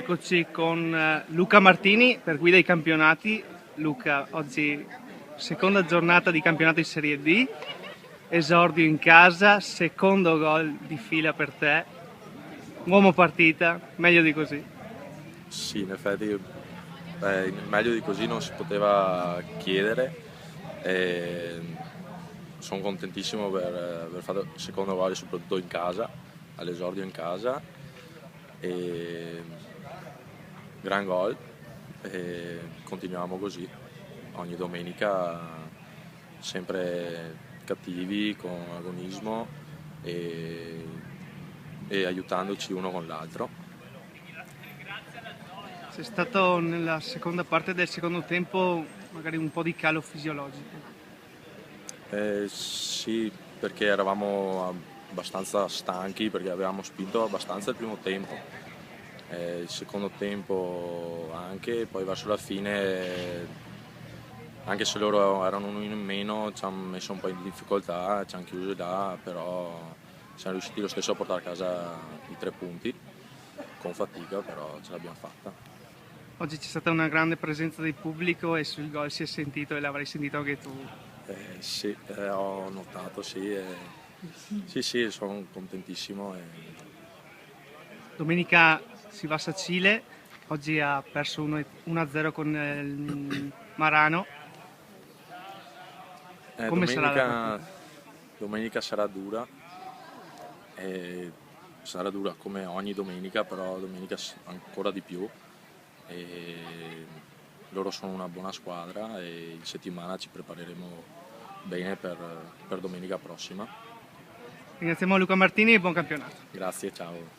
Eccoci con Luca Martini per Guida ai Campionati. Luca, oggi seconda giornata di campionato in Serie D, esordio in casa, secondo gol di fila per te, uomo partita, meglio di così. Sì, in effetti meglio di così non si poteva chiedere. Sono contentissimo per aver fatto il secondo gol, soprattutto in casa, all'esordio in casa. E gran gol e continuiamo così ogni domenica, sempre cattivi, con agonismo e, e aiutandoci uno con l'altro. C'è stato nella seconda parte del secondo tempo magari un po' di calo fisiologico. Sì, perché eravamo abbastanza stanchi, perché avevamo spinto abbastanza il primo tempo. Il secondo tempo anche, poi verso la fine, anche se loro erano uno in meno, ci hanno messo un po' in difficoltà, ci hanno chiuso là, però siamo riusciti lo stesso a portare a casa i 3 punti, con fatica, però ce l'abbiamo fatta. Oggi c'è stata una grande presenza di pubblico e sul gol si è sentito e l'avrai sentito anche tu. Sì, ho notato, sì, sì, sono contentissimo. Domenica si va a Sacile, oggi ha perso 1-0 con il Marano. Come sarà la Domenica, partita? domenica sarà dura come ogni domenica, però domenica ancora di più. E loro sono una buona squadra e in settimana ci prepareremo bene per domenica prossima. Ringraziamo Luca Martini e buon campionato. Grazie, ciao.